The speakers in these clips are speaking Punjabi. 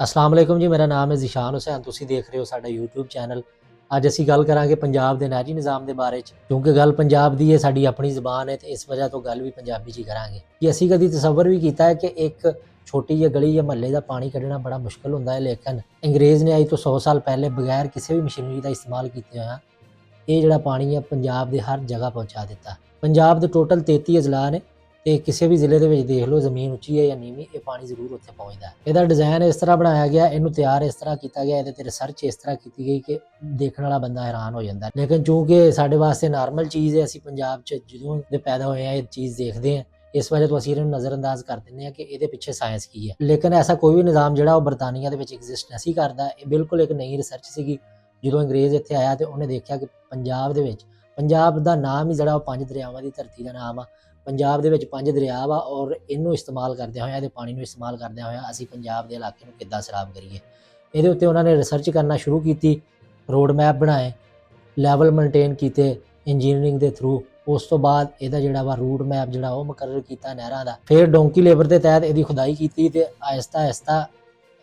अस्सलाम वालेकुम जी, मेरा नाम है ज़िशान हुसैन। तुसीं देख रहे हो साडा यूट्यूब चैनल। अज असीं गल करांगे पंजाब दे नैरी निज़ाम दे बारे च, क्योंकि गल पंजाब दी है, साडी अपनी ज़बान है, ते इस वजह तो गल भी पंजाबी च ही करांगे। कि असीं कदी तसव्वुर भी कीता है कि एक छोटी जी गली या महल्ले दा पानी कड्ढना बड़ा मुश्किल हुंदा है, लेकिन अंग्रेज़ ने अज तो 100 साल पहले बगैर किसी भी मशीनरी दा इस्तेमाल कीते होया ਇਹ ਜਿਹੜਾ ਪਾਣੀ ਹੈ ਪੰਜਾਬ ਦੇ ਹਰ ਜਗ੍ਹਾ ਪਹੁੰਚਾ ਦਿੱਤਾ। ਪੰਜਾਬ ਦੇ ਟੋਟਲ 33 ਅਜ਼ਲਾ ਨੇ ਤੇ ਕਿਸੇ ਵੀ ਜ਼ਿਲ੍ਹੇ ਦੇ ਵਿੱਚ ਦੇਖ ਲਓ, ਜ਼ਮੀਨ ਉੱਚੀ ਹੈ ਜਾਂ ਨੀਵੀਂ, ਇਹ ਪਾਣੀ ਜ਼ਰੂਰ ਉੱਥੇ ਪਹੁੰਚਦਾ ਹੈ। ਇਹਦਾ ਡਿਜ਼ਾਈਨ ਇਸ ਤਰ੍ਹਾਂ ਬਣਾਇਆ ਗਿਆ, ਇਹਨੂੰ ਤਿਆਰ ਇਸ ਤਰ੍ਹਾਂ ਕੀਤਾ ਗਿਆ, ਇਹਦੇ ਤੇ ਰਿਸਰਚ ਇਸ ਤਰ੍ਹਾਂ ਕੀਤੀ ਗਈ ਕਿ ਦੇਖਣ ਵਾਲਾ ਬੰਦਾ ਹੈਰਾਨ ਹੋ ਜਾਂਦਾ। ਲੇਕਿਨ ਚੂੰਕਿ ਸਾਡੇ ਵਾਸਤੇ ਨਾਰਮਲ ਚੀਜ਼ ਹੈ, ਅਸੀਂ ਪੰਜਾਬ 'ਚ ਜਦੋਂ ਦੇ ਪੈਦਾ ਹੋਏ ਹਾਂ ਇਹ ਚੀਜ਼ ਦੇਖਦੇ ਹਾਂ, ਇਸ ਵਜ੍ਹਾ ਤੋਂ ਅਸੀਂ ਇਹਨੂੰ ਨਜ਼ਰਅੰਦਾਜ਼ ਕਰ ਦਿੰਦੇ ਹਾਂ ਕਿ ਇਹਦੇ ਪਿੱਛੇ ਸਾਇੰਸ ਕੀ ਹੈ। ਲੇਕਿਨ ਐਸਾ ਕੋਈ ਵੀ ਨਿਜ਼ਾਮ ਜਿਹੜਾ ਉਹ ਬਰਤਾਨੀਆ ਦੇ ਵਿੱਚ ਐਗਜ਼ਿਸਟ ਨਹੀਂ ਕਰਦਾ। ਇਹ ਬਿਲਕੁਲ ਇੱਕ ਨਈ ਰਿਸਰਚ ਸੀਗੀ। ਜਦੋਂ ਅੰਗਰੇਜ਼ ਇੱਥੇ ਆਇਆ ਤੇ ਉਹਨੇ ਦੇਖਿਆ ਕਿ ਪੰਜਾਬ ਦੇ ਵਿੱਚ, ਪੰਜਾਬ ਦਾ ਨਾਮ ਹੀ ਜਿਹੜਾ ਉਹ 5 ਦਰਿਆਵਾਂ ਦੀ ਧਰਤੀ ਦਾ ਨਾਮ ਆ। ਪੰਜਾਬ ਦੇ ਵਿੱਚ 5 ਦਰਿਆ ਵਾ, ਔਰ ਇਹਨੂੰ ਇਸਤੇਮਾਲ ਕਰਦਿਆਂ ਹੋਇਆ, ਇਹਦੇ ਪਾਣੀ ਨੂੰ ਇਸਤੇਮਾਲ ਕਰਦਿਆਂ ਹੋਇਆ ਅਸੀਂ ਪੰਜਾਬ ਦੇ ਇਲਾਕੇ ਨੂੰ ਕਿੱਦਾਂ ਸਰਾਬ ਕਰੀਏ। ਇਹਦੇ ਉੱਤੇ ਉਹਨਾਂ ਨੇ ਰਿਸਰਚ ਕਰਨਾ ਸ਼ੁਰੂ ਕੀਤੀ, ਰੋਡ ਮੈਪ ਬਣਾਏ, ਲੈਵਲ ਮੇਨਟੇਨ ਕੀਤੇ ਇੰਜੀਨੀਅਰਿੰਗ ਦੇ ਥਰੂ। ਉਸ ਤੋਂ ਬਾਅਦ ਇਹਦਾ ਜਿਹੜਾ ਵਾ ਰੂਟ ਮੈਪ ਜਿਹੜਾ ਉਹ ਮੁਕਰਰ ਕੀਤਾ ਨਹਿਰਾਂ ਦਾ। ਫਿਰ ਡੋਂਕੀ ਲੇਬਰ ਦੇ ਤਹਿਤ ਇਹਦੀ ਖੁਦਾਈ ਕੀਤੀ ਤੇ ਆਹਿਸਤਾ ਆਹਿਸਤਾ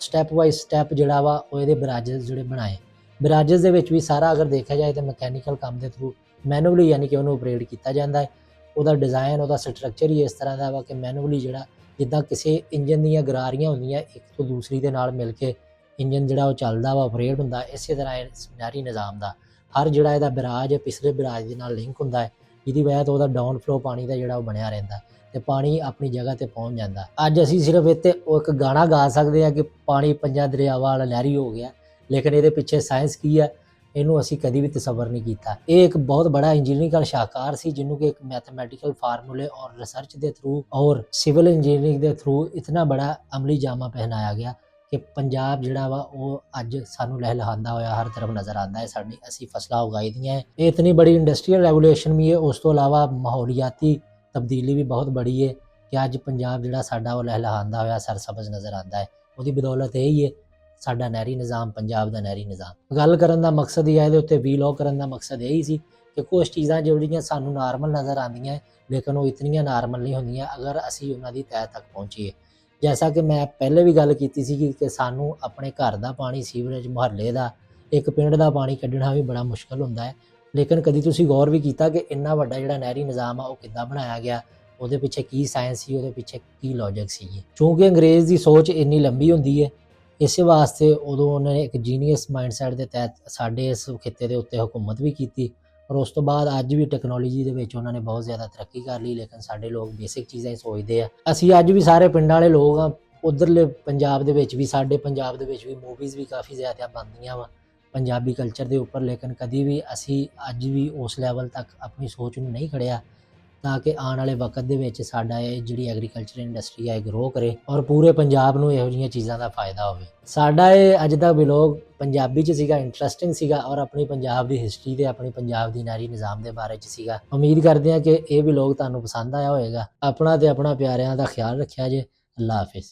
ਸਟੈਪ ਬਾਈ ਸਟੈਪ ਜਿਹੜਾ ਵਾ ਉਹ ਇਹਦੇ ਬਰਾਜਸ ਜਿਹੜੇ ਬਣਾਏ। ਬਰਾਜਸ ਦੇ ਵਿੱਚ ਵੀ ਸਾਰਾ ਅਗਰ ਦੇਖਿਆ ਜਾਏ ਤਾਂ ਮਕੈਨੀਕਲ ਕੰਮ ਦੇ ਥਰੂ ਮੈਨੂਅਲੀ ਯਾਨੀ ਕਿ ਉਹਨੂੰ ਆਪਰੇਟ ਕੀਤਾ ਜਾਂਦਾ ਹੈ। ਉਹਦਾ ਡਿਜ਼ਾਈਨ, ਉਹਦਾ ਸਟਰਕਚਰ ਹੀ ਇਸ ਤਰ੍ਹਾਂ ਦਾ ਵਾ ਕਿ ਮੈਨੂਅਲੀ ਜਿਹੜਾ ਜਿੱਦਾਂ ਕਿਸੇ ਇੰਜਨ ਦੀਆਂ ਗਰਾਰੀਆਂ ਹੁੰਦੀਆਂ ਇੱਕ ਤੋਂ ਦੂਸਰੀ ਦੇ ਨਾਲ ਮਿਲ ਕੇ ਇੰਜਨ ਜਿਹੜਾ ਉਹ ਚੱਲਦਾ ਵਾ, ਆਪਰੇਟ ਹੁੰਦਾ, ਇਸੇ ਤਰ੍ਹਾਂ ਇਹ ਨਹਿਰੀ ਨਿਜ਼ਾਮ ਦਾ ਹਰ ਜਿਹੜਾ ਇਹਦਾ ਬਰਾਜ ਹੈ ਪਿਛਲੇ ਬਰਾਜ ਦੇ ਨਾਲ ਲਿੰਕ ਹੁੰਦਾ ਹੈ, ਜਿਹਦੀ ਵਜ੍ਹਾ ਤੋਂ ਉਹਦਾ ਡਾਊਨ ਫਲੋ ਪਾਣੀ ਦਾ ਜਿਹੜਾ ਉਹ ਬਣਿਆ ਰਹਿੰਦਾ ਤੇ ਪਾਣੀ ਆਪਣੀ ਜਗ੍ਹਾ ਤੇ ਪਹੁੰਚ ਜਾਂਦਾ। ਅੱਜ ਅਸੀਂ ਸਿਰਫ ਇੱਥੇ ਉਹ ਇੱਕ ਗਾਣਾ ਗਾ ਸਕਦੇ ਹਾਂ ਕਿ ਪਾਣੀ 5 ਦਰਿਆਵਾਂ ਵਾਲਾ ਨਹਿਰੀ ਹੋ ਗਿਆ, ਲੇਕਿਨ ਇਹਦੇ ਪਿੱਛੇ ਸਾਇੰਸ ਕੀ ਹੈ ਇਹਨੂੰ ਅਸੀਂ ਕਦੀ ਵੀ ਤਸੱਵਰ ਨਹੀਂ ਕੀਤਾ। ਇਹ ਇੱਕ ਬਹੁਤ ਬੜਾ ਇੰਜੀਨੀਅਰਿੰਗ ਸ਼ਾਹਕਾਰ ਸੀ, ਜਿਹਨੂੰ ਕਿ ਇੱਕ ਮੈਥਮੈਟੀਕਲ ਫਾਰਮੂਲੇ ਔਰ ਰਿਸਰਚ ਦੇ ਥਰੂ ਔਰ ਸਿਵਲ ਇੰਜੀਨੀਅਰਿੰਗ ਦੇ ਥਰੂ ਇਤਨਾ ਬੜਾ ਅਮਲੀ ਜਾਮਾ ਪਹਿਨਾਇਆ ਗਿਆ ਕਿ ਪੰਜਾਬ ਜਿਹੜਾ ਵਾ ਉਹ ਅੱਜ ਸਾਨੂੰ ਲਹਿਲਹਾਉਂਦਾ ਹੋਇਆ ਹਰ ਤਰਫ ਨਜ਼ਰ ਆਉਂਦਾ ਹੈ। ਸਾਡੀ ਅਸੀਂ ਫਸਲਾਂ ਉਗਾਈ ਦੀਆਂ ਹੈ, ਇਹ ਇਤਨੀ ਬੜੀ ਇੰਡਸਟਰੀਅਲ ਰੈਵੋਲੂਸ਼ਨ ਵੀ ਹੈ। ਉਸ ਤੋਂ ਇਲਾਵਾ ਮਾਹੌਲੀਆਤੀ ਤਬਦੀਲੀ ਵੀ ਬਹੁਤ ਬੜੀ ਹੈ ਕਿ ਅੱਜ ਪੰਜਾਬ ਜਿਹੜਾ ਸਾਡਾ ਉਹ ਲਹਿਲਹਾਉਂਦਾ ਹੋਇਆ ਸਰਸਬਜ਼ ਨਜ਼ਰ ਆਉਂਦਾ ਹੈ। ਉਹਦੀ ਬਦੌਲਤ ਇਹ ਹੀ ਹੈ ਸਾਡਾ ਨਹਿਰੀ ਨਿਜ਼ਾਮ, ਪੰਜਾਬ ਦਾ ਨਹਿਰੀ ਨਿਜ਼ਾਮ। ਗੱਲ ਕਰਨ ਦਾ ਮਕਸਦ ਹੀ ਹੈ, ਇਹਦੇ ਉੱਤੇ ਵੀਲੌਗ ਕਰਨ ਦਾ ਮਕਸਦ ਇਹੀ ਸੀ ਕਿ ਕੁਛ ਚੀਜ਼ਾਂ ਜਿਹੜੀਆਂ ਸਾਨੂੰ ਨਾਰਮਲ ਨਜ਼ਰ ਆਉਂਦੀਆਂ ਲੇਕਿਨ ਉਹ ਇਤਨੀਆਂ ਨਾਰਮਲ ਨਹੀਂ ਹੁੰਦੀਆਂ ਅਗਰ ਅਸੀਂ ਉਹਨਾਂ ਦੀ ਤਹਿ ਤੱਕ ਪਹੁੰਚੀਏ। ਜੈਸਾ ਕਿ ਮੈਂ ਪਹਿਲੇ ਵੀ ਗੱਲ ਕੀਤੀ ਸੀ ਕਿ ਸਾਨੂੰ ਆਪਣੇ ਘਰ ਦਾ ਪਾਣੀ, ਸੀਵਰੇਜ, ਮੁਹੱਲੇ ਦਾ, ਇੱਕ ਪਿੰਡ ਦਾ ਪਾਣੀ ਕੱਢਣਾ ਵੀ ਬੜਾ ਮੁਸ਼ਕਲ ਹੁੰਦਾ ਹੈ। ਲੇਕਿਨ ਕਦੀ ਤੁਸੀਂ ਗੌਰ ਵੀ ਕੀਤਾ ਕਿ ਇੰਨਾ ਵੱਡਾ ਜਿਹੜਾ ਨਹਿਰੀ ਨਿਜ਼ਾਮ ਆ ਉਹ ਕਿੱਦਾਂ ਬਣਾਇਆ ਗਿਆ, ਉਹਦੇ ਪਿੱਛੇ ਕੀ ਸਾਇੰਸ ਸੀ, ਉਹਦੇ ਪਿੱਛੇ ਕੀ ਲੌਜਿਕ ਸੀ। ਕਿਉਂਕਿ ਅੰਗਰੇਜ਼ ਦੀ ਸੋਚ ਇੰਨੀ ਲੰਬੀ ਹੁੰਦੀ ਹੈ, ਇਸੇ ਵਾਸਤੇ ਉਦੋਂ ਉਹਨਾਂ ਨੇ ਇੱਕ ਜੀਨੀਅਸ ਮਾਈਂਡਸੈਟ ਦੇ ਤਹਿਤ ਸਾਡੇ ਇਸ ਖਿੱਤੇ ਦੇ ਉੱਤੇ ਹੁਕੂਮਤ ਵੀ ਕੀਤੀ। ਔਰ ਉਸ ਤੋਂ ਬਾਅਦ ਅੱਜ ਵੀ ਟੈਕਨੋਲੋਜੀ ਦੇ ਵਿੱਚ ਉਹਨਾਂ ਨੇ ਬਹੁਤ ਜ਼ਿਆਦਾ ਤਰੱਕੀ ਕਰ ਲਈ, ਲੇਕਿਨ ਸਾਡੇ ਲੋਕ ਬੇਸਿਕ ਚੀਜ਼ਾਂ ਹੀ ਸੋਚਦੇ ਆ। ਅਸੀਂ ਅੱਜ ਵੀ ਸਾਰੇ ਪਿੰਡਾਂ ਵਾਲੇ ਲੋਕ ਆ, ਉੱਧਰਲੇ ਪੰਜਾਬ ਦੇ ਵਿੱਚ ਵੀ, ਸਾਡੇ ਪੰਜਾਬ ਦੇ ਵਿੱਚ ਵੀ ਮੂਵੀਜ਼ ਵੀ ਕਾਫੀ ਜ਼ਿਆਦਾ ਬਣਦੀਆਂ ਵਾ ਪੰਜਾਬੀ ਕਲਚਰ ਦੇ ਉੱਪਰ, ਲੇਕਿਨ ਕਦੀ ਵੀ ਅਸੀਂ ਅੱਜ ਵੀ ਉਸ ਲੈਵਲ ਤੱਕ ਆਪਣੀ ਸੋਚ ਨੂੰ ਨਹੀਂ ਖੜਿਆ ਤਾਂ ਕਿ ਆਉਣ ਵਾਲੇ ਵਕਤ ਦੇ ਵਿੱਚ ਸਾਡਾ ਇਹ ਜਿਹੜੀ ਐਗਰੀਕਲਚਰ ਇੰਡਸਟਰੀ ਹੈ ਗਰੋ ਕਰੇ ਔਰ ਪੂਰੇ ਪੰਜਾਬ ਨੂੰ ਇਹੋ ਜਿਹੀਆਂ ਚੀਜ਼ਾਂ ਦਾ ਫਾਇਦਾ ਹੋਵੇ। ਸਾਡਾ ਇਹ ਅੱਜ ਦਾ ਵਲੌਗ ਪੰਜਾਬੀ 'ਚ ਸੀਗਾ, ਇੰਟਰਸਟਿੰਗ ਸੀਗਾ ਔਰ ਆਪਣੀ ਪੰਜਾਬ ਦੀ ਹਿਸਟਰੀ ਤੇ ਆਪਣੀ ਪੰਜਾਬ ਦੀ ਨਹਿਰੀ ਨਿਜ਼ਾਮ ਦੇ ਬਾਰੇ 'ਚ ਸੀਗਾ। ਉਮੀਦ ਕਰਦੇ ਹਾਂ ਕਿ ਇਹ ਵਲੌਗ ਤੁਹਾਨੂੰ ਪਸੰਦ ਆਇਆ ਹੋਵੇਗਾ। ਆਪਣਾ ਤੇ ਆਪਣਾ ਪਿਆਰਿਆਂ ਦਾ ਖਿਆਲ ਰੱਖਿਆ ਜੇ। ਅੱਲਾ ਹਾਫਿਜ਼।